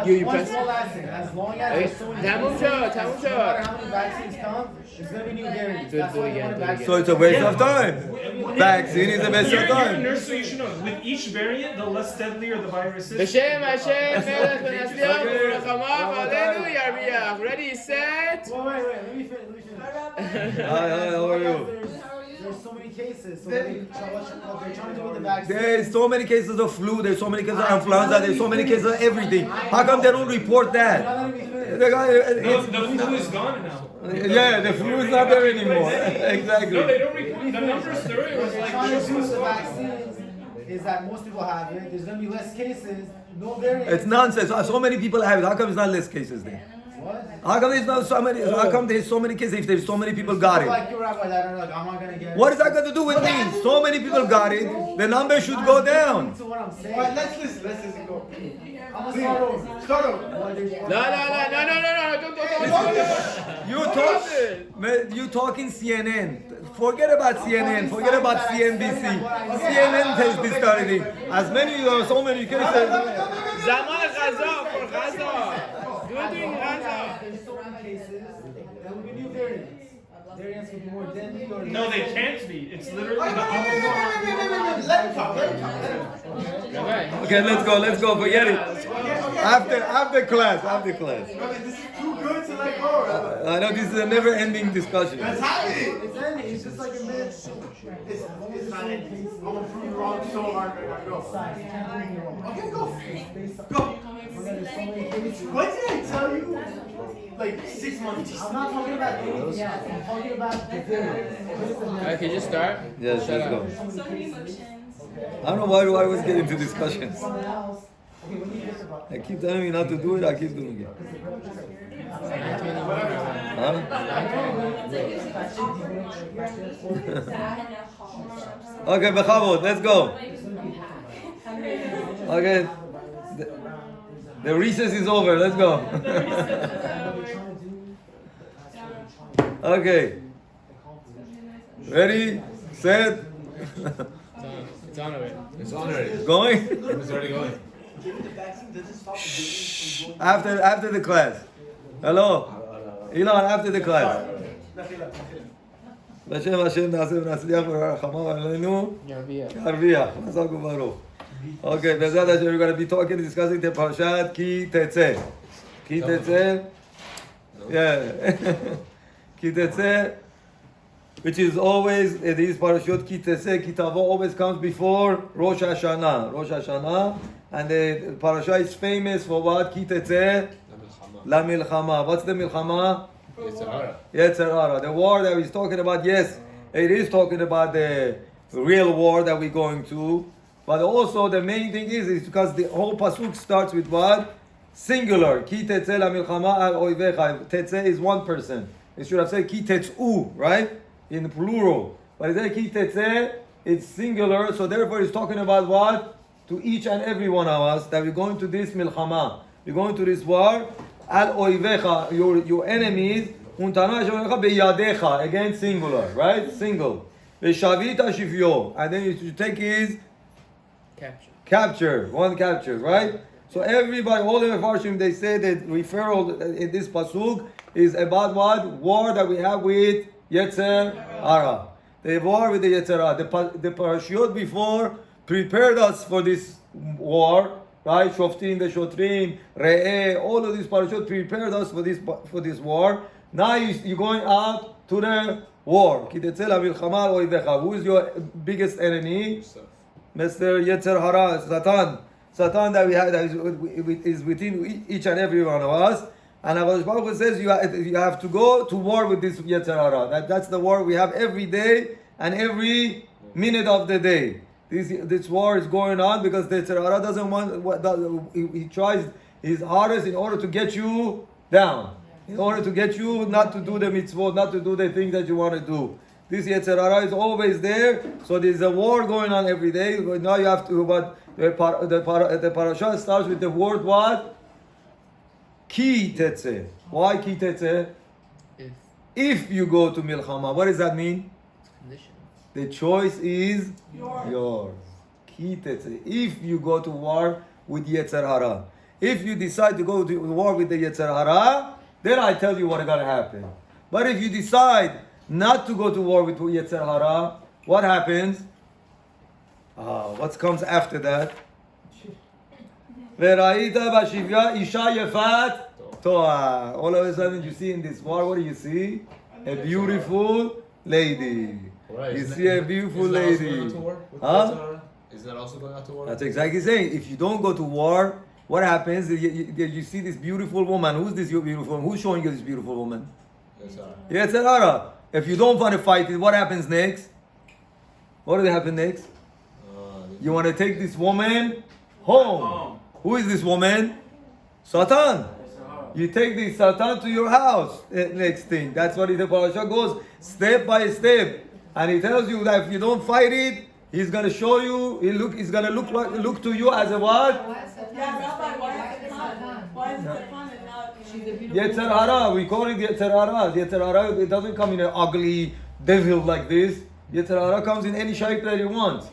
you one press. small last thing. As long as there's so many تموم cases, شد تموم no matter شد. how many vaccines come, there's gonna be new variants. Do it That's why they again, want do it vaccine. So it's a waste of time. Vaccine is a waste You're of a time. nurse, so you should know. With each variant, the less deadlier the virus is. בשם השם מלך ונצליח ולחמה ועלינו ירוויח. Ready, set. Wait, let me finish. Hi, how are you? There's so many cases. So they're trying to do with the vaccine. There's so many cases of flu, there's so many cases of influenza, there's so many cases of everything. How come they don't report that? The guy, The flu is gone now. yeah, the flu is not there anymore. No, they Exactly. don't report. The numbers there was like Trying to just do with was the vaccines is that most people have it. There's gonna be less cases, no variants. It's nonsense. So many people have it. How come it's not less cases there? What? How come there's not so many? How come there's so many cases if there's so many people got it? Like your rabbi that are like, I'm not gonna get it. What is that got to do with me? So many people got it. The number should go down. To what I'm saying. Alright, let's listen, go. I'm gonna start over. Start over. No, don't. You talking CNN. Forget about CNN. Forget about CNBC. CNN takes this kind of thing. As many, so many cases. زمان غذا پر غذا. Doing غذا. There's so many cases. There will be new variants. Variants will be more deadly or no, they can't be. It's literally the Let him talk. Okay, let's go. Forget it. After class. This is too good to let go. I know this is a never-ending discussion. That's happening. It's ending. It's just like a minute. It's not ending. I'm gonna prove you wrong so hard right now. Go. Okay, go. Go. What did I tell you? Like 6 months. I'm not talking about anything else. I'm talking about the variants. Okay, just start. Yes, Shut let's up. go. So many emotions. I don't know why do I always get into discussions. Someone else. Okay, when you get about I keep telling you not to do it, I keep doing it. Huh? Okay, Bechavot, let's go. Okay. The recess is over, let's go. Okay. Ready? Set? It's on already. It's on already. Going? It's already going. After the class. Hello? Elon, after the class. בשם השם נעשה ונצליח ורחמה עלינו ירוויח. חזק וברוך. Okay, בעזרת השם we're going to be talking, discussing the Parashat כי תצא. כי תצא. Yeah. כי תצא, which is always, these parashot כי תצא, כי תבוא always comes before Rosh Hashanah. Rosh Hashanah. And the parasha is famous for what? כי תצא למלחמה. What's the מלחמה? Yetzer Hara. The war that he's talking about, yes, it is talking about the real war that we're going to. But also the main thing is because the whole pasuk starts with what? Singular. Ki tetzeh lamilchama al oivecha. Tetzeh is one person. It should have said ki tetz'u, right? In plural. But it's ki tetzeh, it's singular. So therefore it's talking about what? To each and every one of us that we're going to this milchama. We're going to this war. Al oivecha, your enemies. Untana beyadecha. Again singular, right? Single. Veshavita shivyo. And then you should take his capture, one capture, right? So everybody, all the Mefarshim, they say that referral in this pasuk is about what? War that we have with Yetzer Hara. The war with the Yetzer Hara. The parashiyot before prepared us for this war, right? Shoftim, the Shotrim, Re'eh, all of these parashiyot prepared us for this war. Now you're going out to the war. Ki tetzeh lamilchama al oivecha. Who is your biggest enemy? Mr. Yetzer Hara, Satan that we have that is within each and every one of us. And Hakadosh Baruch Hu says you have to go to war with this Yetzer Hara. That's the war we have every day and every minute of the day. This war is going on because the Yetzer Hara doesn't want. He tries his hardest in order to get you down, in order to get you not to do the mitzvot, not to do the things that you want to do. This Yetzer Hara is always there, so there's a war going on every day. But now you have to, but the parasha starts with the word what? Ki tetzeh. Why ki tetzeh? If you go to milchama, what does that mean? The choice is yours. Ki tetzeh. If you go to war with Yetzer Hara. If you decide to go to war with the Yetzer Hara, then I tell you what's going to happen. But if you decide not to go to war with Yetzer Hara, what happens? What comes after that? V'ra'ita b'shivya isha yefat toa. All of a sudden you see in this war, what do you see? A beautiful lady. You see a beautiful lady. Huh? Is that also going out to war? That's exactly saying. If you don't go to war, what happens? You see this beautiful woman. Who's this beautiful woman? Who's showing you this beautiful woman? Yetzer Hara. If you don't want to fight it, what happens next? What will happen next? You want to take this woman home. Who is this woman? Satan. You take this Satan to your house. Next thing. That's what the parasha goes step by step. And he tells you that if you don't fight it, he's going to show you, he's going to look to you as a what? Yetzer Hara. We call it Yetzer Hara. Yetzer Hara, it doesn't come in an ugly devil like this. Yetzer Hara comes in any shape that you want.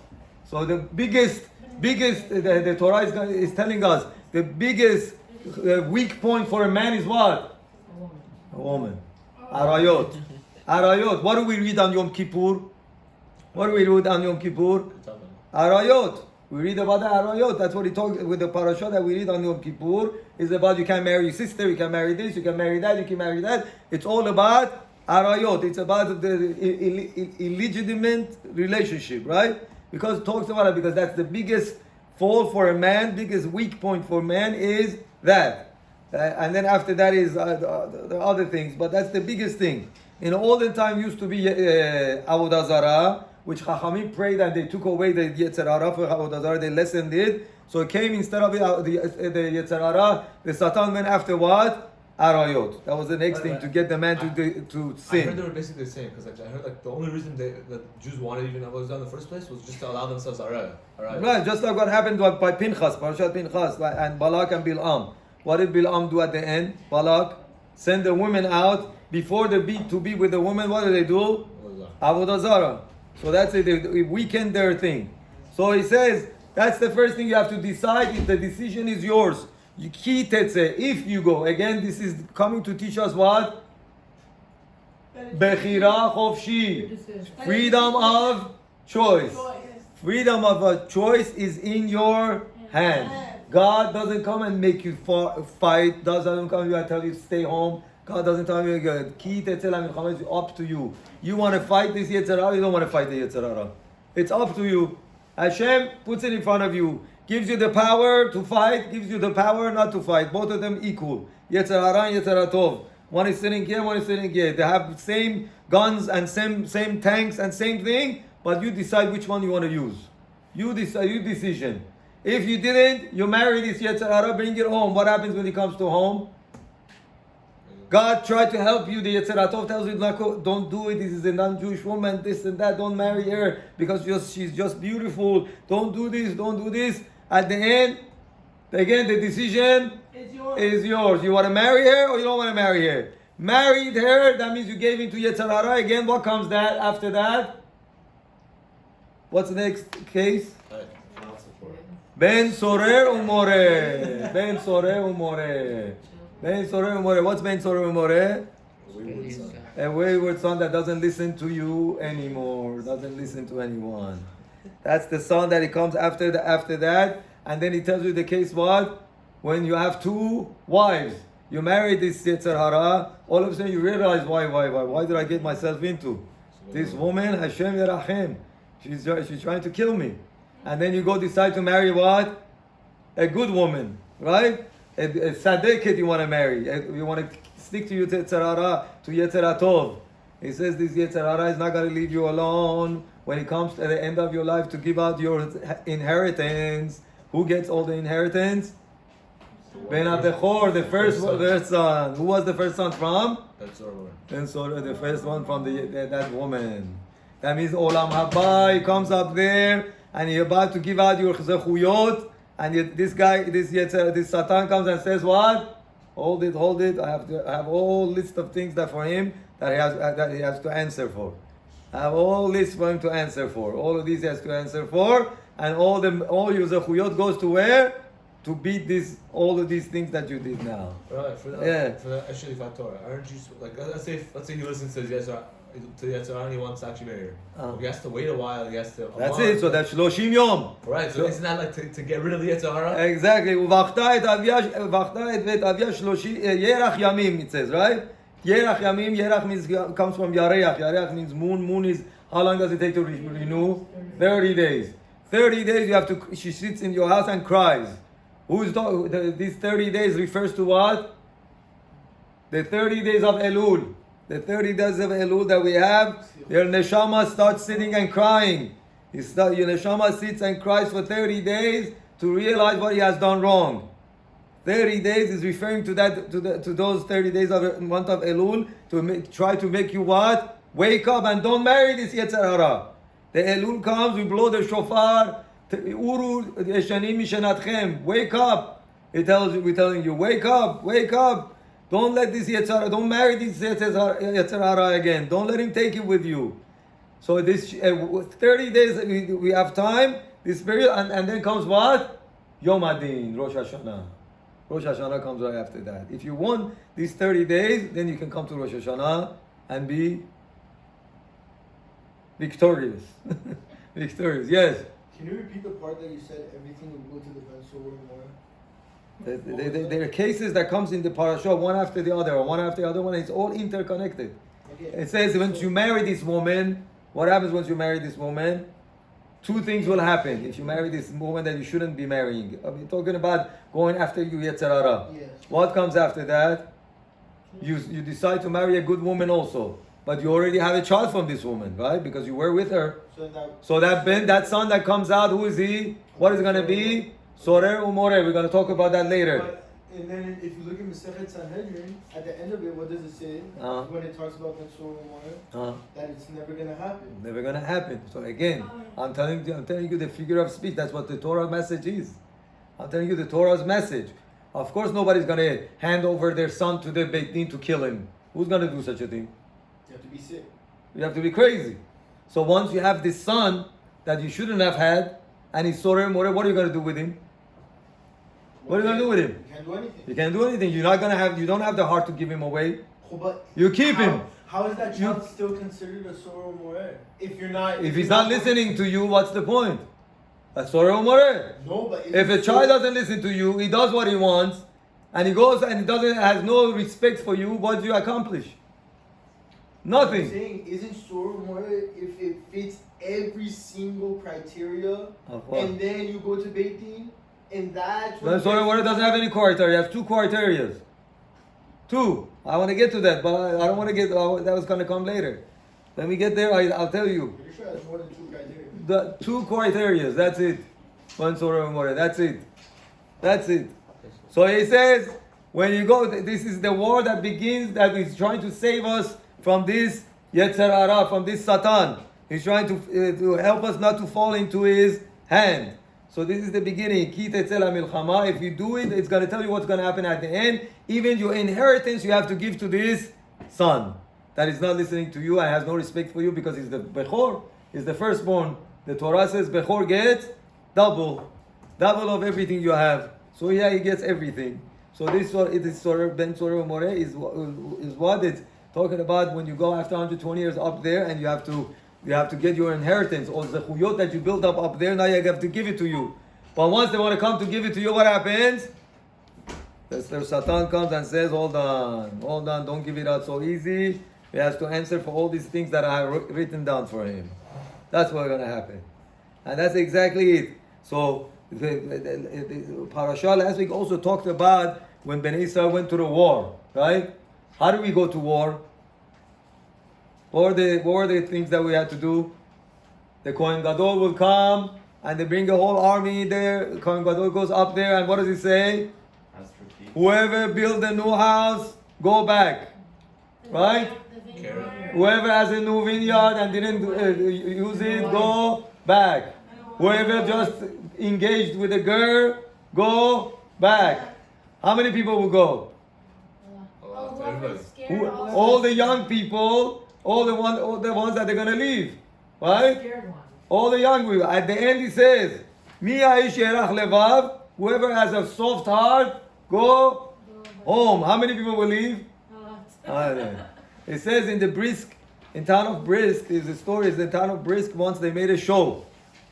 So the biggest, the Torah is telling us, the biggest weak point for a man is what? A woman. Arayot. Arayot. What do we read on Yom Kippur? What do we read on Yom Kippur? Arayot. We read about the Arayot. That's what he talks with the parasha that we read on Yom Kippur. Is about you can't marry your sister, you can marry this, you can marry that, you can marry that. It's all about Arayot. It's about the illegitimate relationship, right? Because it talks about it, because that's the biggest fall for a man, biggest weak point for man is that. And then after that is the other things, but that's the biggest thing. In olden time used to be Avodah Zarah, which Chachamim prayed and they took away the Yetzer Hara for Avodah Zarah, they lessened it. So it came instead of the Yetzer Hara, the Satan went after what? Arayot. That was the next thing to get the man to sin. I heard they were basically the same because I heard the only reason that Jews wanted even Avodah Zarah in the first place was just to allow themselves arayot. Right, just like what happened by Pinchas, Parashat Pinchas, and Balak and Bil'am. What did Bil'am do at the end? Balak sent the women out before to be with the woman. What did they do? Avodah Zarah. So that's it. They weakened their thing. So he says that's the first thing you have to decide. If the decision is yours. You ki tetzeh. If you go, again, this is coming to teach us what? Bechira chofshi. Freedom of choice. Freedom of choice is in your hand. God doesn't come and make you fight. God doesn't come and tell you to stay home. God doesn't tell you ki tetzeh la is up to you. You want to fight this Yetzer Hara, you don't want to fight the Yetzer Hara. It's up to you. Hashem puts it in front of you. Gives you the power to fight, gives you the power not to fight. Both of them equal. Yetzer Hara and Yetzer Tov. One is sitting here, one is sitting here. They have same guns and same tanks and same thing, but you decide which one you want to use. You decide, your decision. If you didn't, you marry this Yetzer Hara, bring it home. What happens when he comes to home? God tried to help you. The Yetzer Tov tells you, don't do it. This is a non-Jewish woman, this and that. Don't marry her because she's just beautiful. Don't do this, don't do this. At the end, again, the decision is yours. You want to marry her or you don't want to marry her? Married her, that means you gave in to Yetzer Hara. Again, what comes after that? What's the next case? Ben Sorer Umore. Ben Sorer Umore. Ben Sorer Umore. What's Ben Sorer Umore? A wayward son that doesn't listen to you anymore. Doesn't listen to anyone. That's the son that he comes after that. And then he tells you the case what? When you have two wives. You marry this Yetzer Hara. All of a sudden you realize why did I get myself into? This woman, Hashem Yerachem. She's trying to kill me. And then you go decide to marry what? A good woman. Right? A Sadeket you want to marry. You want to stick to your Yetzer Hara, to Yetzer Tov. He says this Yetzer Hara is not going to leave you alone when it comes to the end of your life to give out your inheritance. Who gets all the inheritance? Ben Abechor, the first son. Who was the first son from? Ben Sorah, the first one from that woman. That means Olam Haba, he comes up there and he's about to give out your zechuyot, and this Satan comes and says what? Hold it. I have all list of things that for him that he has to answer for. I have all list for him to answer for. All of these he has to answer for, and all your zechuyot goes to where? to beat all of these things that you did now. Right, for the Yeah. actually for Torah, aren't you like let's say he listens to the Yetzirah and he wants to actually marry her. He has to wait a while. He has to. That's it. So that's 30 yom. Right. So isn't that like to get rid of the Yetzirah? Exactly. ובכתה את בית אביה 30 ירח ימים, it says, right? ירח ימים, ירח means comes from ירח. ירח means moon. Moon is how long does it take to renew? 30 days. 30 days you have to. She sits in your house and cries. These 30 days refers to what? The 30 days of Elul. The 30 days of Elul that we have, your neshama starts sitting and crying. Your neshama sits and cries for 30 days to realize what he has done wrong. 30 days is referring to that to those 30 days of the month of Elul to try to make you what? Wake up and don't marry this Yetzer Hara. The Elul comes, we blow the shofar. Uru yeshanim mishenatchem. Wake up. We're telling you, wake up, wake up. Don't let this Yetzer Hara, don't marry this Yetzer Hara again. Don't let him take it with you. So this 30 days we have time, this period, and then comes what? Yom Adin, Rosh Hashanah. Rosh Hashanah comes right after that. If you want these 30 days, then you can come to Rosh Hashanah and be victorious. Victorious, yes. Can you repeat the part that you said everything will go to the Benso or more? There are cases that comes in the parasha one after the other, or one after the other one. It's all interconnected. Okay. It says once you marry this woman, what happens once you marry this woman? Two things will happen if you marry this woman that you shouldn't be marrying. I mean, talking about going after you Yetzer Hara. Yes. What comes after that? You decide to marry a good woman also, but you already have a child from this woman, right? Because you were with her. So that son that comes out, who is he? What is it going to be? Sorer Umore. We're going to talk about that later. But, and then if you look at Masechet Sanhedrin, at the end of it, what does it say? When it talks about Benso or more, that it's never going to happen. Never going to happen. So again, I'm telling you the figure of speech. That's what the Torah message is. I'm telling you the Torah's message. Of course, nobody's going to hand over their son to the Beit Din to kill him. Who's going to do such a thing? You have to be sick. You have to be crazy. So once you have this son that you shouldn't have had, and he's Sorer More, what are you going to do with him? What are you going to do with him? You can't do anything. You can't do anything. You don't have the heart to give him away. But You keep him. How is that child still considered a Soror More? If If he's not listening to you, what's the point? That's Sorer More. No, but If a child doesn't listen to you, he does what he wants, and he goes and he has no respect for you, what do you accomplish? Nothing. I'm saying, isn't Soror More if it fits every single criteria, and then you go to Beit Din, and that's what... Sorer More doesn't have any criteria. You have two criteria. Two. I want to get to that, but I don't want to get... that was going to come later. When we get there, I'll tell you. Pretty sure that's more than two criteria. The two criteria, that's it. One Sorer More, that's it. That's it. So he says, when you go, this is the war that begins, that is trying to save us from this Yetzer Hara, from this Satan. He's trying to help us not to fall into his hand. So this is the beginning. Ki tetzeh milchama. If you do it, it's going to tell you what's going to happen at the end. Even your inheritance you have to give to this son that is not listening to you and has no respect for you because he's the Bechor, he's the firstborn. The Torah says Bechor gets double of everything you have. So yeah, he gets everything. So this Ben Sorer More is what it's talking about when you go after 120 years up there and you have to get your inheritance or the zechuyot that you build up there. Now you have to give it to you. But once they want to come to give it to you, what happens? The Satan comes and says, hold on, don't give it out so easy. He has to answer for all these things that I have written down for him. That's what's going to happen. And that's exactly it. So the Parashah last week also talked about when Bnei Israel went to the war, right? How do we go to war? What were the things that we had to do? The Kohen Gadol will come and they bring a whole army there. Kohen Gadol goes up there and what does he say? Whoever built a new house, go back. Right? Whoever has a new vineyard and didn't use it, go back. Whoever just engaged with a girl, go back. How many people will go? All the young people, all the ones that they're gonna leave, right? All the young people. At the end, he says, "Mi ha'ish yerach levav Whoever has a soft heart, go home. How many people will leave? It says in the Brisk, in town of Brisk, there's a story, in the town of Brisk, once they made a show,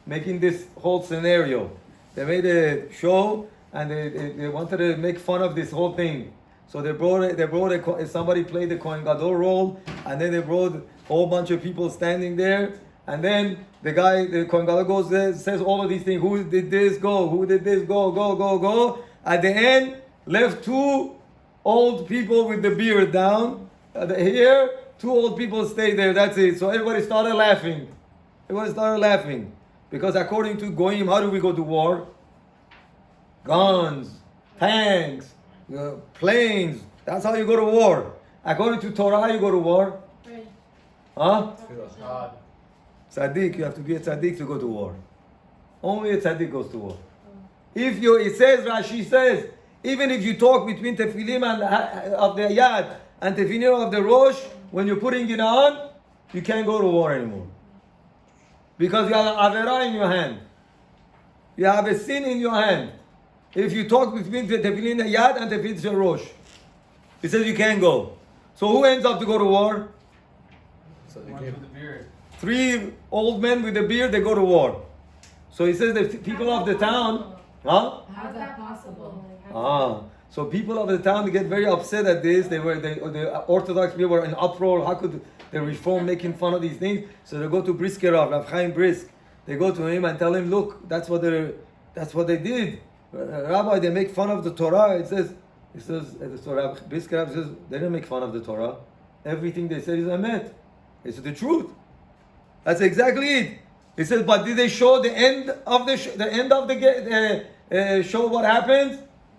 making this whole scenario. They made a show, and they wanted to make fun of this whole thing. So somebody played the Kohen Gadol role, and then they brought a whole bunch of people standing there, and then the Kohen Gadol goes there, says all of these things, who did this, go, who did this, go. At the end, left two old people with the beard down. Here, two old people stayed there, that's it. So everybody started laughing. Because according to Goyim, how do we go to war? Guns, tanks, planes. That's how you go to war. According to Torah, how you go to war? Huh? God. Tzaddik, you have to be a tzaddik to go to war. Only a tzaddik goes to war. It says, Rashi says, even if you talk between tefillin of the yad and tefillin of the rosh, when you're putting it on, you can't go to war anymore. Because you have an avera in your hand. You have a sin in your hand. If you talk between tefillin yad and tefillin rosh, it says you can't go. So who ends up to go to war? Three old men with a beard, they go to war. So he says the people of the town, How's that possible? So people of the town, they get very upset at this. The Orthodox people were in uproar. How could the Reform making fun of these things? So they go to Briskerav, Rav Chaim Brisk. They go to him and tell him, look, that's what they did. Rabbi, they make fun of the Torah. It says, so Rav Briskerav says, they didn't make fun of the Torah. Everything they said is emet. It's the truth. That's exactly it. He says, but did they show the end of the show? What happens?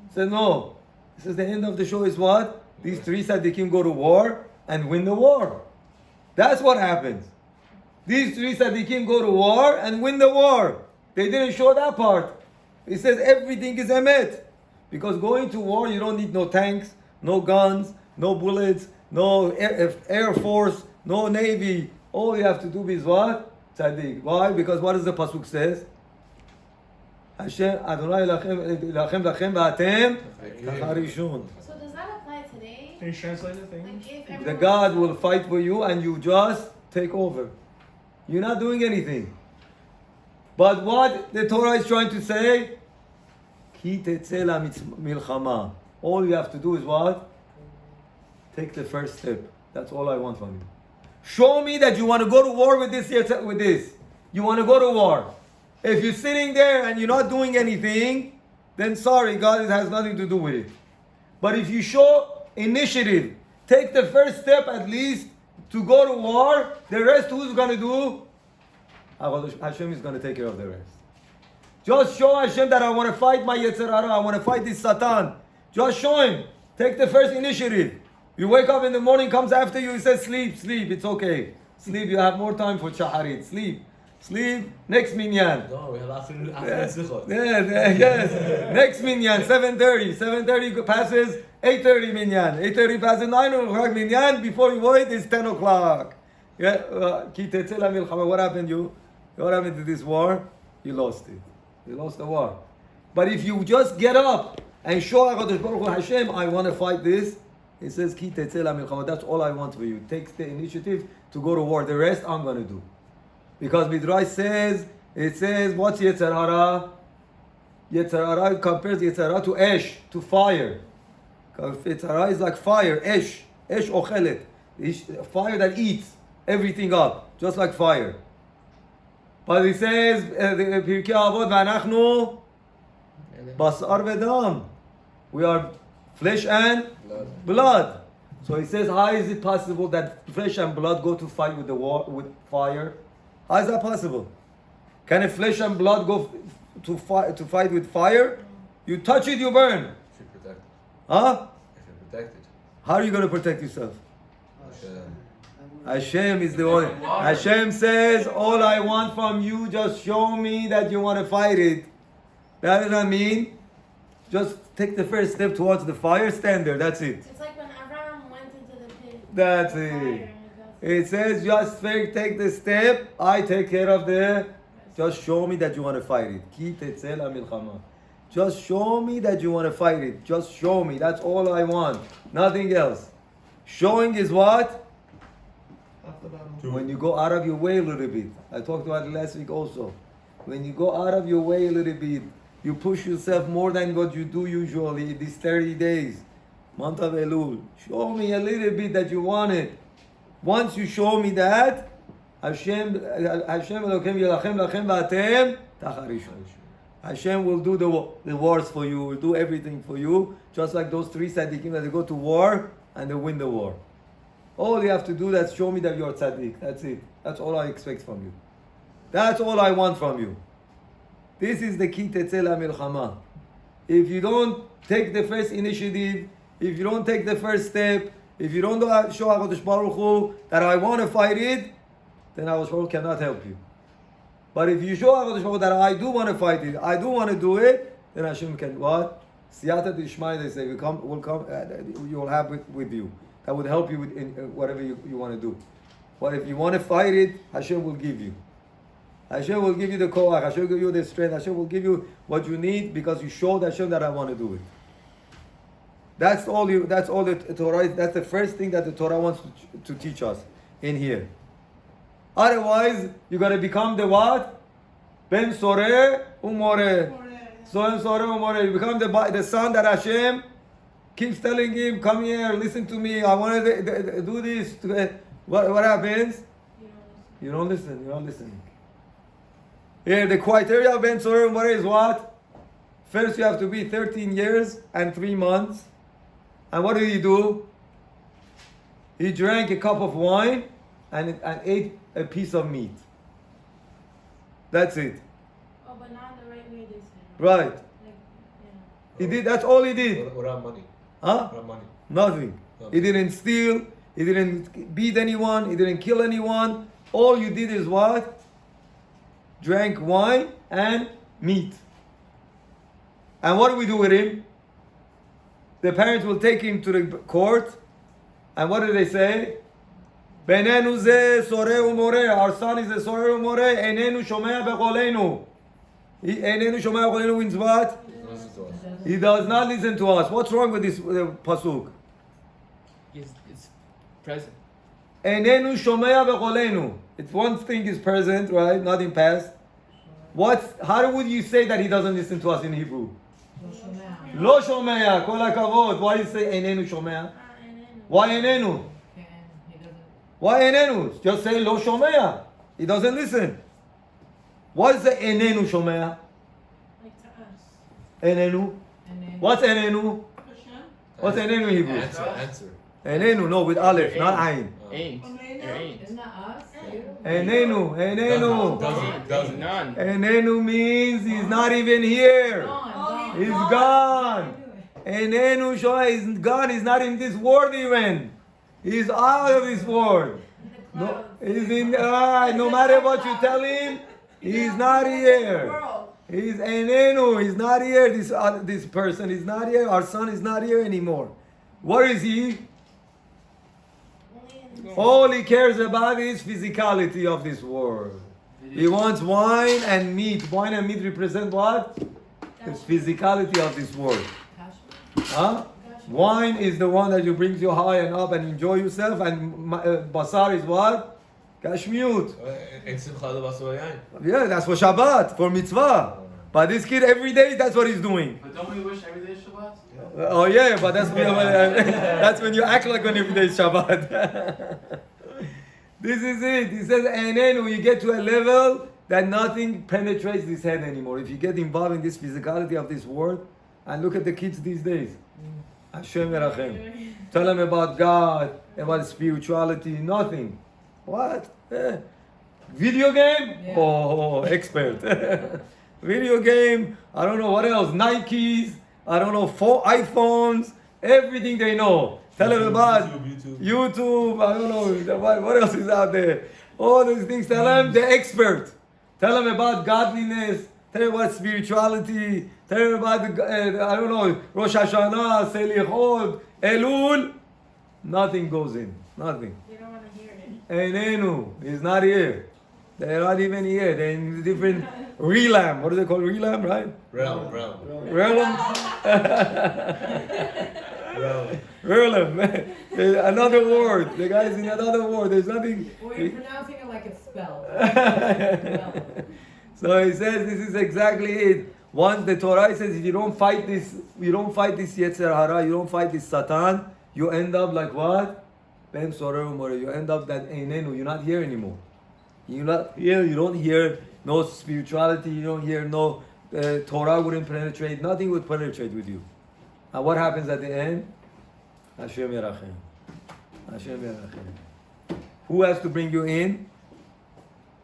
He said, no. He says the end of the show is what? These three tzaddikim go to war and win the war. That's what happens. These three tzaddikim go to war and win the war. They didn't show that part. He says everything is emet. Because going to war, you don't need no tanks, no guns, no bullets, no air force, no navy. All you have to do is what? Tzaddik. Why? Because what does the pasuk says? Hashem Adonai lachem v'atem harishun. So does that apply today? Can you translate the thing? Like if The everyone God will fight for you and you just take over. You're not doing anything. But what the Torah is trying to say? Ki tetzeh milchama. All you have to do is what? Take the first step. That's all I want from you. Show me that you want to go to war with this. You want to go to war. If you're sitting there and you're not doing anything, then sorry, God has nothing to do with it. But if you show initiative, take the first step at least to go to war, the rest who's going to do? Hashem is going to take care of the rest. Just show Hashem that I want to fight my Yetzer Hara, I want to fight this Satan. Just show him. Take the first initiative. You wake up in the morning, comes after you, he says, sleep, it's okay. Sleep, you have more time for Shaharit. Sleep, next minyan. No, we have afternoon Sichot. Yes. Next minyan, 7:30. 7:30 passes, 8:30 minyan. 8:30 passes, 9 o'clock minyan. Before you wait, it's 10 o'clock. What happened to this war? You lost it. You lost the war. But if you just get up and show HaKadosh Baruch Hu, Hashem, I want to fight this, it says, Ki tetzeh lamilchama. That's all I want for you. Take the initiative to go to war. The rest I'm going to do. Because Midrash says, what's Yetzer Hara? Yetzer Hara compares Yetzer Hara to ash, to fire. Because Yetzer Hara is like fire, ash ochelet. Fire that eats everything up, just like fire. But it says, Pirkei Avot, V'anachnu basar v'dam. We are flesh and blood. So he says, how is it possible that flesh and blood go to fight with with fire? How is that possible? Can a flesh and blood go to fight with fire? You touch it, you burn. If you're protected. Huh? If you're protected. How are you going to protect yourself? Hashem is the one. Hashem says, all I want from you, just show me that you want to fight it. That does not mean just take the first step towards the fire, stand there. That's it. It's like when Abraham went into the pit. That's Fire, it. and it It says just take the step. I take care of the. Just show me that you want to fight it. Ki tetzeh lamilchama. Just show me that you want to fight it. Just show me. That's all I want. Nothing else. Showing is what? When you go out of your way a little bit. I talked about it last week also. When you go out of your way a little bit, you push yourself more than what you do usually these 30 days. Month of Elul. Show me a little bit that you want it. Once you show me that, Hashem Elokem yelachem lachem v'atem tacharishu. Hashem will do the wars for you, will do everything for you, just like those 3 tzaddikim that they go to war and they win the war. All you have to do is show me that you're tzaddik. That's it. That's all I expect from you. That's all I want from you. This is the key Seitzei LaMilchama. If you don't take the first initiative, if you don't take the first step, if you don't show HaKadosh Baruch Hu that I want to fight it, then HaKadosh Baruch Hu cannot help you. But if you show HaKadosh Baruch Hu that I do want to fight it, I do want to do it, then Hashem can what? Siyata Dishmai, they say, you will have with you. That would help you in whatever you want to do. But if you want to fight it, Hashem will give you. Hashem will give you the koach. Hashem will give you the strength. Hashem will give you what you need because you showed Hashem that I want to do it. That's all the Torah is. That's the first thing that the Torah wants to teach us in here. Otherwise, you're going to become the what? Ben Soreh Umoreh. Soen Soreh Umoreh. You become the son that Hashem keeps telling him, come here, listen to me, I want to do this. What happens? You don't listen. You're not listening. Here, the criteria of Ben Soreh Umoreh is what? First, you have to be 13 years and 3 months. And what did he do? He drank a cup of wine and ate a piece of meat. That's it. Oh, but not the right way, they say. Right. Like, yeah. He did. That's all he did. Without money. Huh? Without money. Nothing. He didn't steal. He didn't beat anyone. He didn't kill anyone. All you did is what? Drank wine and meat. And what do we do with him? The parents will take him to the court. And what do they say? Benenu ze soreh umoreh. Our son is a soreh umoreh. Enenu shomea beqolenu. Enenu shomea beqolenu means what? He does not listen to us. What's wrong with this pasuk? It's present. Enenu shomea beqolenu. It's one thing is present, right? Not in past. How would you say that he doesn't listen to us in Hebrew? Lo shomea, kol hakavod. Why do you say enenu shomea? Why enenu? Why enenu? Just say lo shomea. He doesn't listen. What is the enenu shomea? Like to us. Enenu. What's enenu? What's enenu in Hebrew? Answer. Enenu, no, with aleph, not ayin. Ain't. There ain't. Isn't that us? Enenu. Doesn't. None. Enenu means he's not even here. Gone. He's gone. Enenu shomea is gone. He's not in this world even. He's out of this world. No, he's in. No matter what you tell him, he's not here. He's enenu. He's not here. This person is not here. Our son is not here anymore. What is he? All he cares about is physicality of this world. He wants wine and meat. Wine and meat represent what? The physicality of this world. Huh? Wine is the one that you brings you high and up and enjoy yourself, and basar is what? Kashmiut. Yeah, that's for Shabbat, for mitzvah. But this kid every day, that's what he's doing. But don't we wish every day is Shabbat? Oh yeah, but that's when you act like when every day is Shabbat. This is it. He says, and then when you get to a level that nothing penetrates his head anymore. If you get involved in this physicality of this world, and look at the kids these days. Hashem Yerachem. Tell them about God, about spirituality, nothing. What? Video game? Yeah. Oh, expert. Video game, I don't know what else, Nikes, I don't know, iPhones, everything they know. Tell them about YouTube, I don't know, what else is out there. All these things, tell them the expert. Tell them about godliness, tell them about spirituality, tell them about, I don't know, Rosh Hashanah, Selichot, Elul. Nothing goes in, nothing. They don't want to hear it. Enenu, he's not here. They're not even here. They're in different realm. What do they call realm, right? Realm. Realm. Realm. Another word. The guy's in another word. There's nothing. Or you're pronouncing it like it's spelled. So he says this is exactly it. Once the Torah says if you don't fight this Yetzer Hara, you don't fight this Satan, you end up like what? Ben Sorer Umore. You end up that Einenu. You're not here anymore. You're not here. You don't hear no spirituality. You don't hear no Torah wouldn't penetrate. Nothing would penetrate with you. And what happens at the end? Hashem Yerachem. Hashem Yerachem. Who has to bring you in?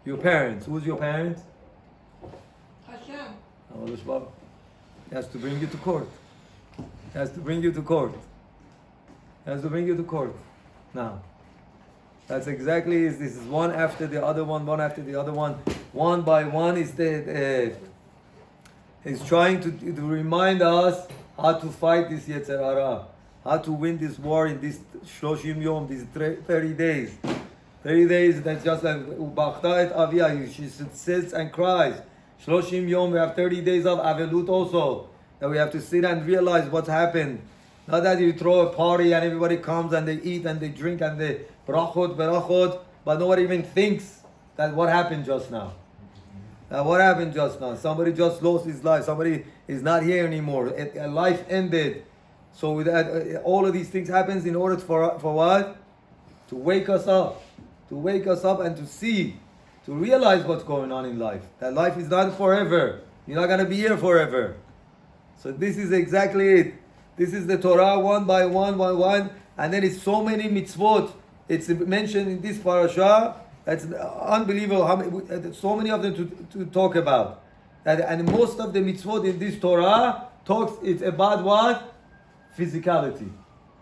Your parents. Who's your parents? Hashem. He has to bring you to court. He has to bring you to court. He has to bring you to court. Now, that's exactly it. This is one after the other one after the other one. One by one is he's trying to remind us how to fight this Yetzer Hara, how to win this war in this 30 Yom, these 30 days. 30 days, that's just like Ubachta et Avia, she sits and cries. 30 Yom, we have 30 days of Avelut also, that we have to sit and realize what's happened. Not that you throw a party and everybody comes and they eat and they drink and they berachot, but nobody even thinks that what happened just now. What happened just now? Somebody just lost his life. Somebody is not here anymore. A life ended. So with that, all of these things happens in order for what? To wake us up. To wake us up and to see, to realize what's going on in life. That life is not forever. You're not going to be here forever. So this is exactly it. This is the Torah one by one. And then it's so many mitzvot. It's mentioned in this parasha. It's unbelievable how many, so many of them to talk about. And most of the mitzvot in this Torah it's about what? Physicality.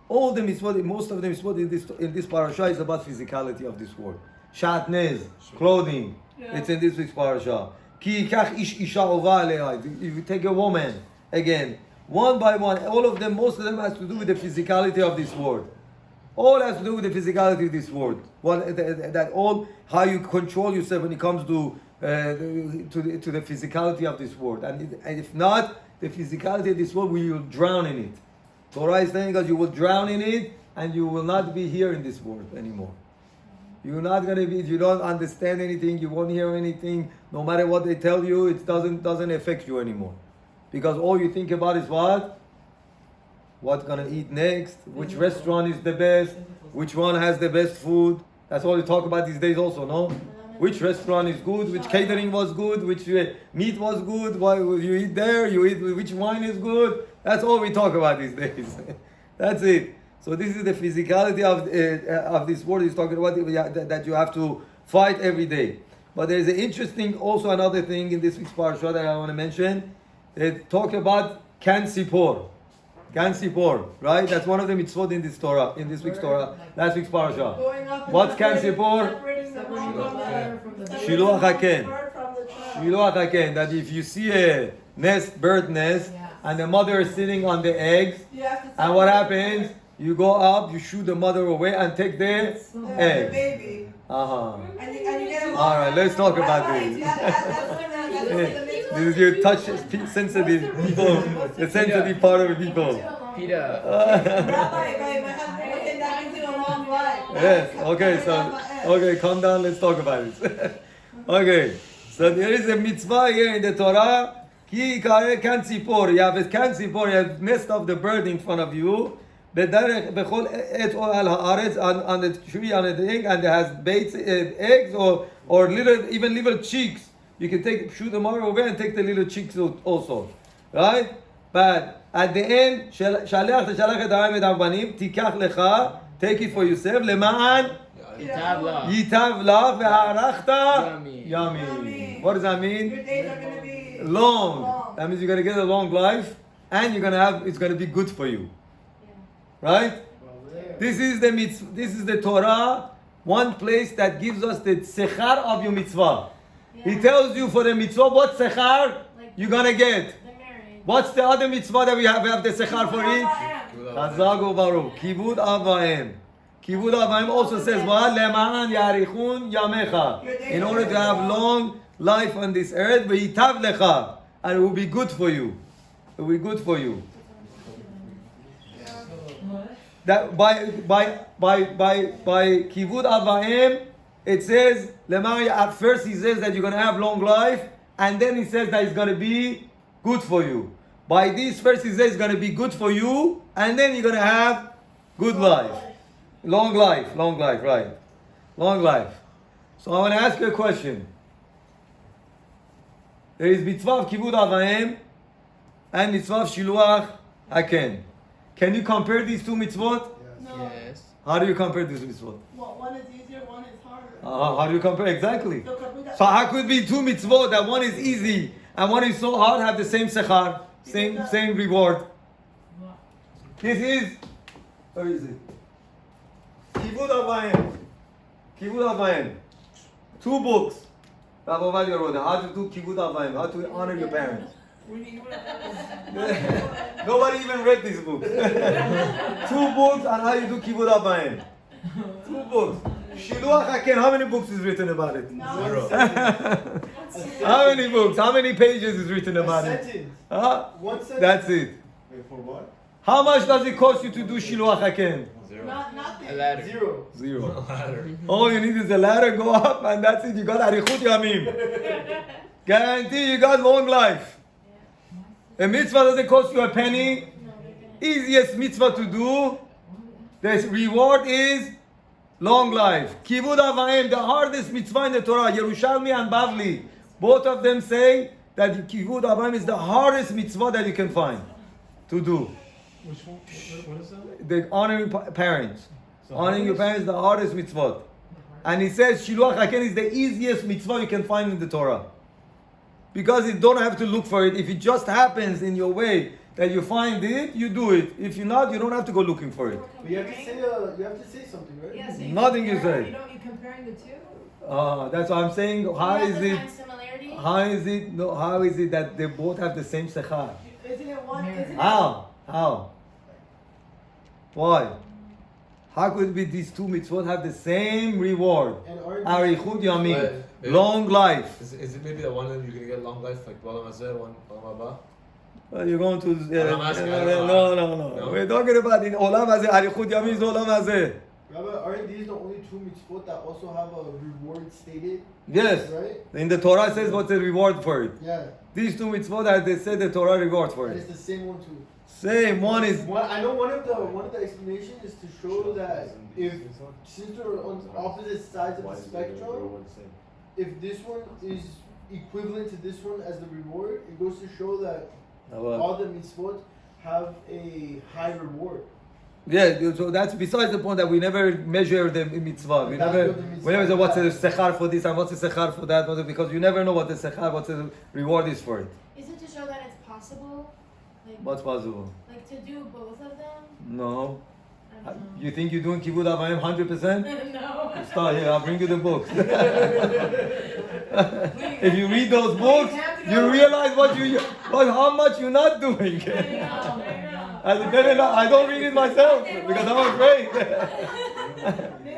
All the mitzvot, most of the mitzvot in this parasha is about physicality of this world. Shatnez, clothing. Yeah. It's in this week's parasha. Ki yikach ish isha ova alei. If you take a woman, again, one by one, all of them, most of them has to do with the physicality of this world. All has to do with the physicality of this world. That all how you control yourself when it comes to the physicality of this world. And if not, the physicality of this world, we will drown in it. Torah is telling us you will drown in it, and you will not be here in this world anymore. You're not going to be. If you don't understand anything, you won't hear anything. No matter what they tell you, it doesn't affect you anymore, because all you think about is what. What's gonna eat next? Which restaurant is the best? Which one has the best food? That's all you talk about these days also, no? Which restaurant is good? Which catering was good? Which meat was good? Why you eat there? You eat which wine is good? That's all we talk about these days. That's it. So this is the physicality of this world. He's talking about that you have to fight every day. But there's an interesting, also another thing in this week's parasha that I want to mention. They talk about Kan Sipor. Kan Sipor, right? That's one of the mitzvot in this Torah, in this week's Torah, last week's parasha. What's Kan Sipor? Shiluach Haken. Shiluach Haken. That if you see a bird nest, and the mother is sitting on the eggs, and what happens? You go up, you shoot the mother away, and take the egg. Baby. Uh-huh. And you get All right, let's talk about this. This is your touch sensitive people, the sensitive part of people. Peter. Yes. Okay. Calm down. Let's talk about this. Okay. So there is a mitzvah here in the Torah. Ki kan tzipor. You have a kan tzipor. You have nest of the bird in front of you. Bechol et al haaretz on the tree on the thing, and it has baits, eggs or little chicks. You can shoot the mother away and take the little chicks also, right? But at the end, shalach teshalach et ha'em et ha'banim, tikach lecha, take it for yourself, lema'an yitav lach ve'harachta yami. What does that mean? Your days are going to be long. That means you're going to get a long life, and it's going to be good for you, right? This is the mitzvah. This is the Torah, one place that gives us the sechar of your mitzvah. He tells you for the mitzvah what sechar you're gonna get. What's the other mitzvah that we have the sechar for it? Chazak u'baruch. Kibud av va'em. Kivud Avayim also says what? Lema'an yarichun yamecha. In order to have long life on this earth, v'yitav lecha, and it will be good for you. It will be good for you. That by Kivud Avayim, it says Lema'an. At first he says that you're going to have long life, and then he says that it's going to be good for you. By this first he says it's going to be good for you, and then you're going to have good life. Long life, right. Long life. So I want to ask you a question. There is mitzvah of kivud avayim and mitzvah of shiluach haken. Can you compare these two mitzvot? No. Yes. How do you compare these mitzvot? Well, one is easier, one is harder. How do you compare? Exactly. So could we that- So how could be two mitzvot that one is easy and one is so hard have the same sechar, same reward? This is, where is it? Kivud Avayim. Kivud Avayim. 2 books. Rabbi Ovadia wrote how to do Kivud Avayim, how to honor your parents. Nobody even read these books. 2 books on how you do Kivud Avayim. 2 books. Shiluach Haken, how many books is written about it? Zero. How many books? How many pages is written about A it? sentence. Huh? One sentence. That's it. Wait, for what? How much does it cost you to do Shiluach Haken? Zero. Nothing. A ladder. 0. 0. Ladder. All you need is a ladder, go up, and that's it. You got Arichut Yamim. Guarantee you got long life. A mitzvah doesn't cost you a penny. Easiest mitzvah to do. The reward is long life. Kivud Avayim, the hardest mitzvah in the Torah. Yerushalmi and Bavli, both of them say that Kivud Avayim is the hardest mitzvah that you can find to do. Which one? What is that? The honoring parents. Honoring your parents is the hardest mitzvah. And he says Shiluach Haken is the easiest mitzvah you can find in the Torah. Because you don't have to look for it. If it just happens in your way that you find it, you do it. If you're not, you don't have to go looking for it. But you have to say something, right? Yes, Nothing you say. You know, you're comparing the two. That's what I'm saying. How is it? Similarity? How is it that they both have the same sechar? Isn't it one? Isn't it? How? Why? How could it be these 2 mitzvot have the same reward? And aren't Arichut Yamim, But- long life. Is it maybe the one that you're gonna get long life, like Olam Hazeh, one Olam Haba? Well, you're going to I'm asking, I don't no. No? We're talking about in Olam Hazeh. Arichut Yamim is Olam Hazeh. Rabbi, aren't these the only 2 mitzvot that also have a reward stated? Yes. Right? In the Torah says what's the reward for it. Yeah. These 2 mitzvot that they said the Torah reward for And it. it's the same one too. Same one is. I know one of the explanations is to show that since they're on opposite sides of the spectrum, if this one is equivalent to this one as the reward, it goes to show that all the mitzvot have a high reward. Yeah, so that's besides the point that we never measure the mitzvah. We never say what's the sechar for this and what's the sechar for that, because you never know what the sechar, what the reward is for it. Is it to show that it's possible? Like, What's possible? like to do both of them? No. I don't know. You think you're doing Kivud Avayim 100%? No. Start here, I'll bring you the books. If you read those books, you realize how much you're not doing. I don't read it myself because I'm afraid. Maybe,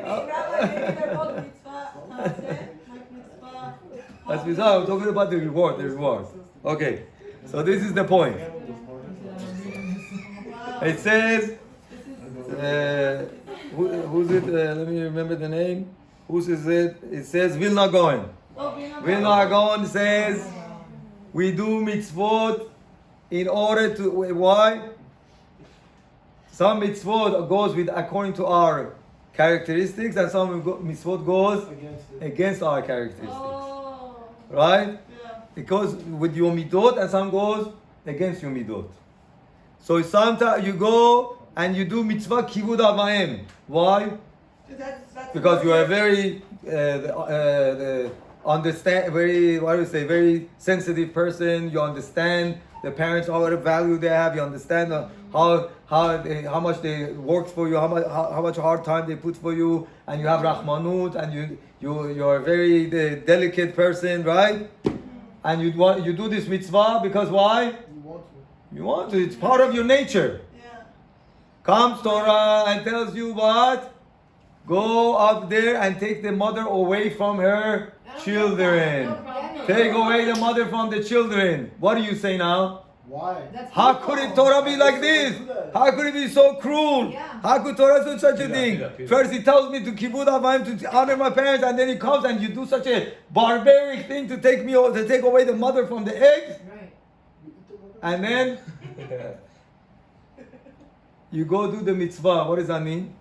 Rabbi, maybe they're both mitzvah. Like mitzvah. That's bizarre. I'm talking about the reward. Okay, so this is the point. It says, who's it? Let me remember the name. Who says it? It says Vilna Gaon. Vilna Gaon says we do mitzvot in order to why? Some mitzvot goes with according to our characteristics, and some mitzvot goes against our characteristics. Oh. Right? Yeah. Because with your midot, and some goes against your midot. So sometimes you go and you do mitzvah kivud avayim. Why? That's Because you are very very sensitive person. You understand the parents, how value they have. You understand how much they worked for you, how much hard time they put for you, and you have rahmanut, and you're a very delicate person, right? And you do this mitzvah because why? You want to. It's part of your nature. Yeah. Comes Torah and tells you what? Go up there and take the mother away from her children. No problem. Take away the mother from the children. What do you say now? Why? How could it Torah be like this? How could it be so cruel? Yeah. How could Torah do such a Pida, thing? pida, pida. First he tells me to kibbud avayim, to honor my parents, and then he comes and you do such a barbaric thing to take away the mother from the eggs, Right. and then you go do the mitzvah. What does that mean?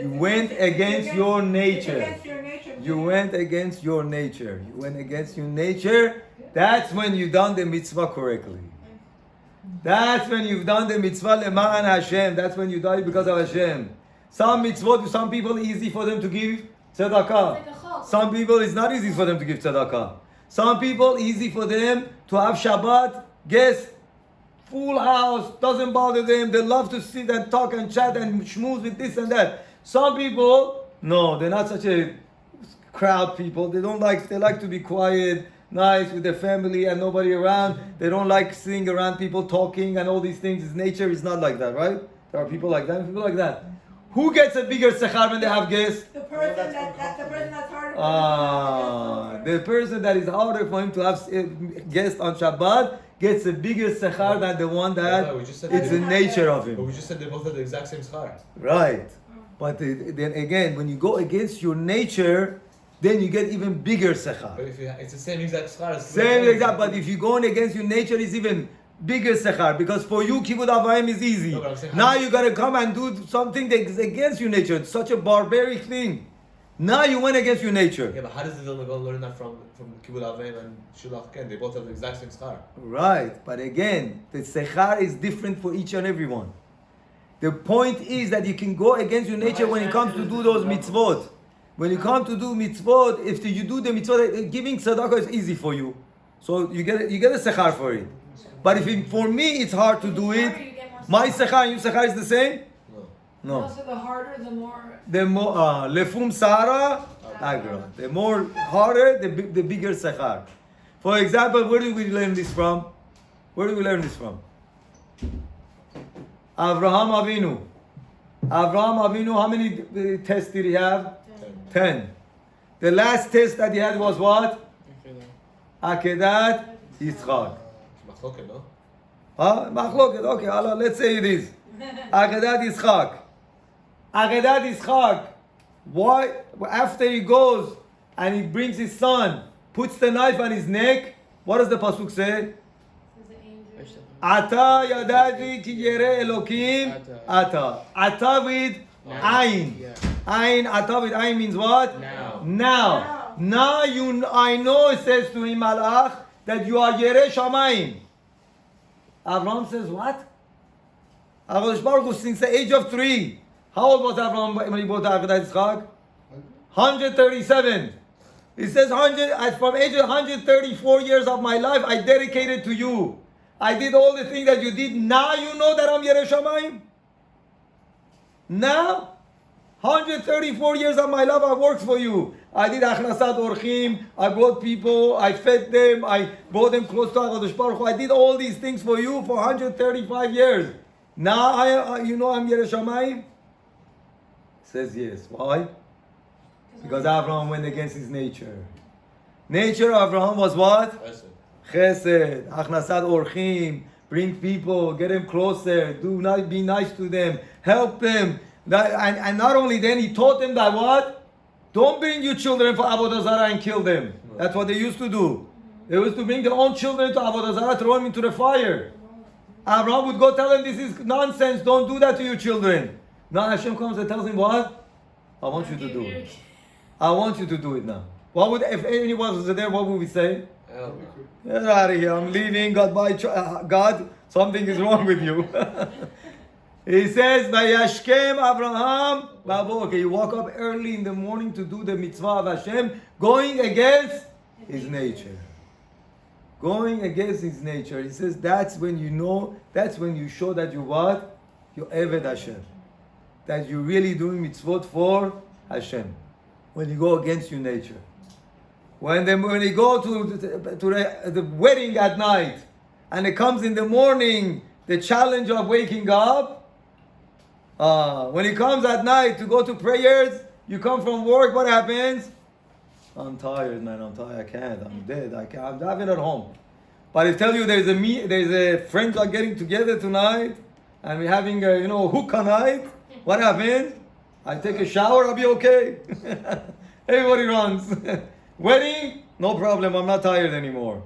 You went against your nature. Against your nature. You went against your nature. You went against your nature. That's when you've done the mitzvah correctly. That's when you've done the mitzvah le'ma'an Hashem. That's when you die because of Hashem. Some mitzvot, some people, easy for them to give tzedakah. It's like a chok. Some people, it's not easy for them to give tzedakah. Some people, easy for them to have Shabbat, guest, full house, doesn't bother them. They love to sit and talk and chat and schmooze with this and that. Some people, no, they're not such a crowd people. They like to be quiet, nice with their family and nobody around. They don't like sitting around people talking and all these things. His nature is not like that, right? There are people like that and people like that. Who gets a bigger sechar when they have guests? The person that's the person that's harder. The person that is harder for him to have guests on Shabbat gets a bigger sechar than the one that we just said it's the nature of But him. we just said they both have the exact same schar. Right. But then again, when you go against your nature, then you get even bigger sechar. But if it's the same exact schar. Same exact, but if you're going against your nature, it's even bigger sechar. Because for you, kibbud avayim is easy. No, but I'm saying Now you gotta come and do something that is against your nature. It's such a barbaric thing. Now you went against your nature. Yeah, but how does the Vilna Gaon learn that from Kibbud Avayim and Shulach Ken? They both have the exact same schar. Right, but again, the sechar is different for each and every one. The point is that you can go against your nature when it comes to do those mitzvot. When you come to do mitzvot, if you do the mitzvot, giving tzedakah is easy for you, so you get a sechar for it. But for me, it's hard to do it. My sechar and your sechar is the same. No. Also, the harder, the more. The more lefum sara agra. The more harder, the bigger sechar. For example, where do we learn this from? Where do we learn this from? Avraham Avinu. Avraham Avinu, how many tests did he have? 10. The last test that he had was what? Akedat Yitzchak. Machloket, no? Machloket, okay, Allah, let's say it is. Akedat Yitzchak. Akedat Yitzchak. Why? After he goes and he brings his son, puts the knife on his neck, what does the pasuk say? Ata yadati ki yere Elokim ata. Ata with ayin. Ayin, ata with ayin means what? Now. I know, it says to him, Malach, that you are yere shamayim. Abraham says, what? HaKadosh Baruch Hu, since the age of 3. How old was Abraham when he bought Akedat Yitzchak? 137. He says, from age of 134 years of my life, I dedicated to you. I did all the things that you did. Now you know that I'm Yerei Shamayim. Now, 134 years of my life I worked for you. I did Achnasat Orchim. I brought people. I fed them. I brought them close to HaKadosh Baruch Hu. I did all these things for you for 135 years. Now you know I'm Yerei Shamayim? Says yes. Why? Because Abraham went against his nature. Nature of Abraham was what? Chesed, Achnasat Orchim, bring people, get them closer, be nice to them, help them. And not only then, he taught them that what? Don't bring your children for Avodah Zarah and kill them. That's what they used to do. They used to bring their own children to Avodah Zarah, throw them into the fire. Abraham would go tell them, this is nonsense, don't do that to your children. Now Hashem comes and tells him what? I want you to do it. I want you to do it now. What would, if anyone was there, what would we say? Get out of here, I'm leaving, God, something is wrong with you. He says, Vayashkem Abraham, okay, you woke up early in the morning to do the mitzvah of Hashem, going against his nature. Going against his nature. He says, that's when you know, that's when you show that you what? You Eved Hashem. That you're really doing mitzvot for Hashem. When you go against your nature. When you go to the wedding at night, and it comes in the morning, the challenge of waking up, When it comes at night to go to prayers, you come from work, what happens? I'm tired, man. I'm tired. I can't. I'm dead. I can't. I'm having at home. But I tell you, there's a friends are getting together tonight, and we're having a hookah night. What happens? I take a shower. I'll be okay. Everybody runs. Wedding, no problem. I'm not tired anymore.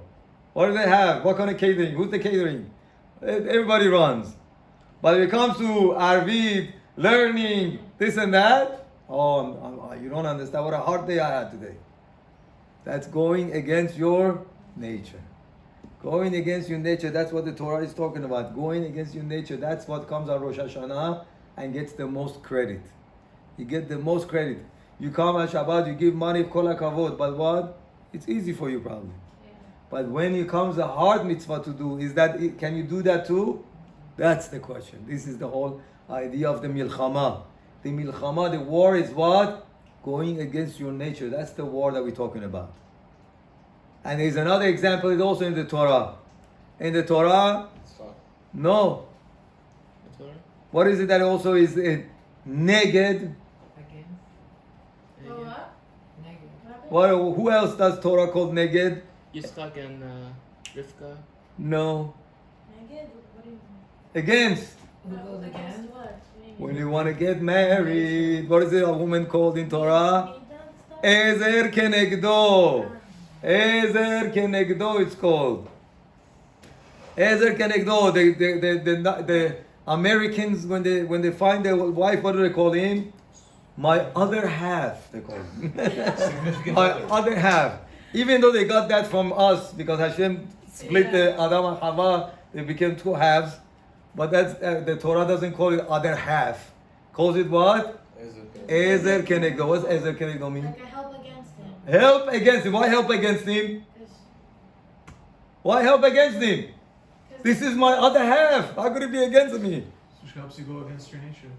What do they have? What kind of catering? Who's the catering? Everybody runs. But when it comes to Arvit, learning, this and that, you don't understand what a hard day I had today. That's going against your nature. Going against your nature, that's what the Torah is talking about. Going against your nature, that's what comes on Rosh Hashanah and gets the most credit. You get the most credit. You come on Shabbat, you give money, kol hakavod, but what? It's easy for you probably. Yeah. But when it comes a hard mitzvah to do, can you do that too? That's the question. This is the whole idea of the milchama. The milchama, the war is what? Going against your nature. That's the war that we're talking about. And there's another example, it's also in the Torah. In the Torah, no. What is it that also is neged? Go up? Who else does Torah called neged? Yitzchak and Rivka. No. Negative? What do you mean? Against. Who goes against what? What do you mean? When you want to get married, what is it a woman called in Torah? Ezer kenegdo. Ezer kenegdo it's called. Ezer kenegdo. The Americans, when they find their wife, what do they call him? My other half, they call him. My other half. Even though they got that from us, because Hashem split the Adam and Hava, they became two halves. But that's the Torah doesn't call it other half. Calls it what? Ezer kenegdo. What's Ezer kenegdo mean? Like a help against him. Help against him. Why help against him? Why help against him? This is my other half. How could it be against me? Which helps you go against your nature.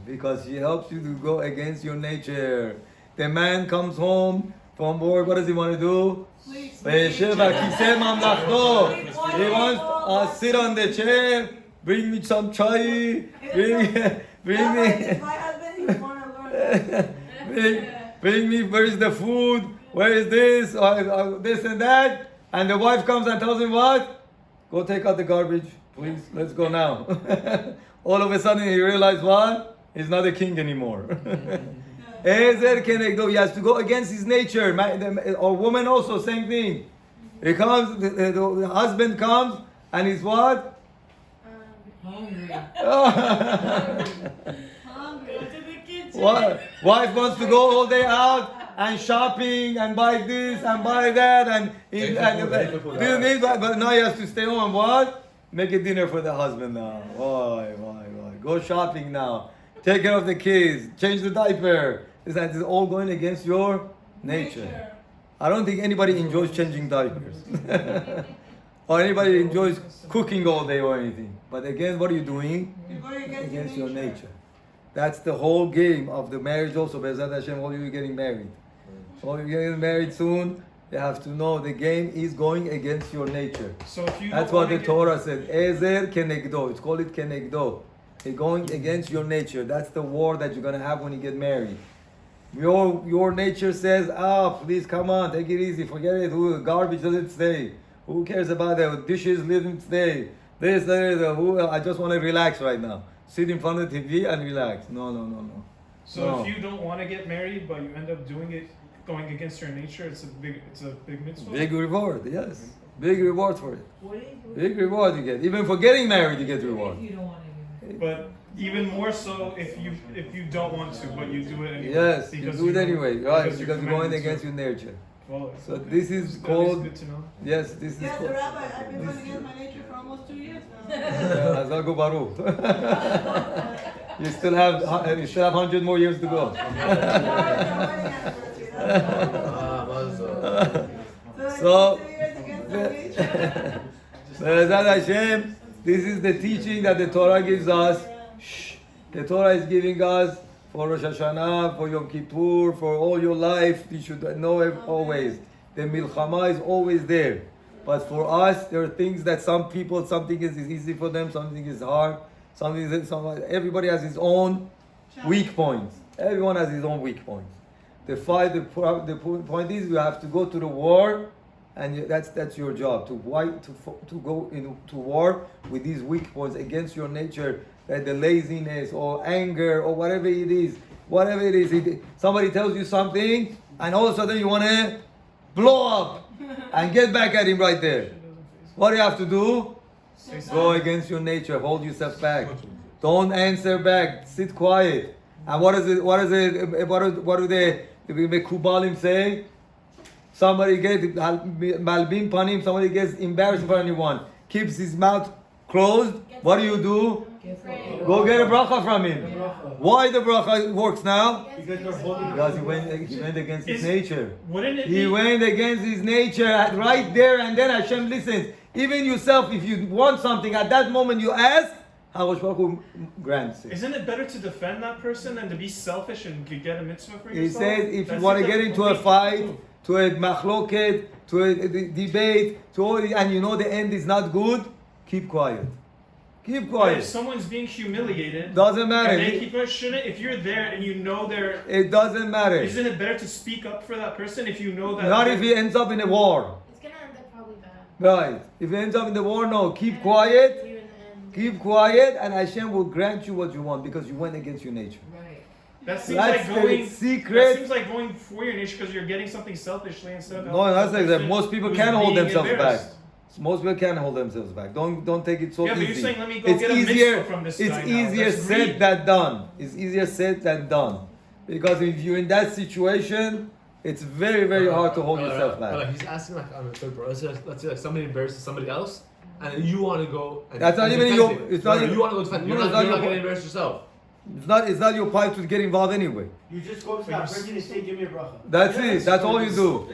Because she helps you to go against your nature. The man comes home from work. What does he want to do? וישב על כיסא ממלכתו. He wants to sit on the chair. Bring me some chai. Bring me. It's my husband, he want to learn. Bring me. Where is the food? Where is this? This and that. And the wife comes and tells him what? Go take out the garbage, please. Let's go now. All of a sudden he realized what? He's not a king anymore. Ezer kenegdo. He has to go against his nature. Or woman also, same thing. He comes, the husband comes, and he's what? Hungry. Go to the kitchen. Wife wants to go all day out and shopping and buy this and buy that and but now he has to stay home and what? Make a dinner for the husband now. Why? Go shopping now. Take care of the kids. Change the diaper. This is all going against your nature. I don't think anybody enjoys changing diapers. Or anybody enjoys cooking all day or anything. But again, what are you doing? You're going Against your nature. That's the whole game of the marriage also. Be'ezrat Hashem, all you getting married. All you getting married soon, you have to know the game is going against your nature. So if you That's don't what wanna the Torah said. Ezer kenegdo. It's called it kenegdo. It's going against your nature. That's the war that you're going to have when you get married. Your nature says, please come on, take it easy, forget it. Garbage doesn't stay. Who cares about that? Dishes didn't stay. This, that, I just want to relax right now. Sit in front of the TV and relax. No. So if you don't want to get married, but you end up doing it, going against your nature, it's a big mitzvah. Big reward, yes. Big reward for it. Big reward you get. Even for getting married, you get reward. You don't want to get married. But even more so if you don't want to, but you do it anyway. Yes, you do it anyway, right? Because you're going commanded against to. your nature. Well, So okay. this is That is called. good to know. Yes, this is Yes, called. Rabbi, I've been going against my nature for almost 2 years now. Hazaku Baruch. You still have 100 more years to go. So, Be'ezrat Hashem, this is the teaching that the Torah gives us. The Torah is giving us for Rosh Hashanah, for Yom Kippur, for all your life. You should know it always. The milchama is always there. But for us, there are things that something is easy for them, something is hard. Everybody has his own weak points. Everyone has his own weak points. The point is, you have to go to the war, and that's your job to go into war with these weak points against your nature, the laziness or anger or whatever it is. Somebody tells you something, and all of a sudden you want to blow up and get back at him right there. What do you have to do? Go against your nature. Hold yourself back. Don't answer back. Sit quiet. And what do the Kubalim say? Somebody gets malbim panim. Somebody gets embarrassed for anyone. Keeps his mouth closed. What do? Go get a bracha from him. Why the bracha works now? Because he went against his nature. He went against his nature right there, and then Hashem listens. Even yourself, if you want something at that moment, you ask. HaKadosh Baruch Hu grants it. Isn't it better to defend that person than to be selfish and get a mitzvah for yourself? He says if you want to get into a fight, to a machloket, to a debate, and you know the end is not good, keep quiet. Keep quiet. If someone's being humiliated, doesn't matter. And they keep shouldn't. If you're there and you know they're, it doesn't matter. Isn't it better to speak up for that person if you know that? Not if he ends up in a war. It's gonna end up probably bad. Right. If he ends up in the war, no. Keep quiet. Keep quiet, and Hashem will grant you what you want because you went against your nature. Right. That seems That's like going. the secret. That seems like going for your nature because you're getting something selfishly instead of. No, that's like that. Most people who's can't hold being themselves back. embarrassed. Most people can hold themselves back. Don't take it so Yeah, but easy. you're saying, let me go it's get a easier. mitzvah from this It's guy now. easier That's said greed. than done. It's easier said than done. Because if you're in that situation, it's very, very hard to hold yourself back. He's asking like on a third person. Let's say like somebody embarrasses somebody else, and you want to go. And That's not and even defend your. it. It's not. You want to go defend. No, You're it's not your getting point. embarrassed yourself. It's not your part to get involved anyway. You just go up to that person and say, give me a bracha. That's it. That's all you do.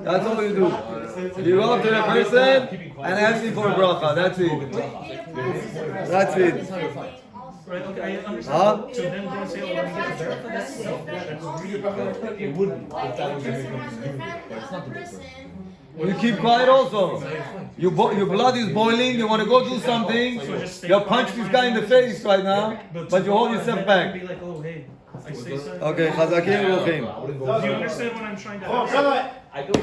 That's all you do. You go up to the person and ask him for a bracha. That's it. That's it. Right, okay, I understand. Huh? So then go and say, oh, let me get a bracha. That's selfish. It would be if that was your but it's not the big You keep quiet also. Your blood is boiling. You want to go do something. You punch this guy in the face right now, but you hold yourself back. Be like, oh, hey, I say something. Okay, Chazakim Ruchim. Do you understand what I'm trying to Oh, ask? come on. I don't.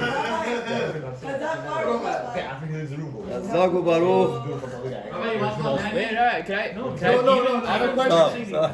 Okay, after he leaves the room. Chazaku Baruch. Wait, right, can I? No, I have a question. Stop.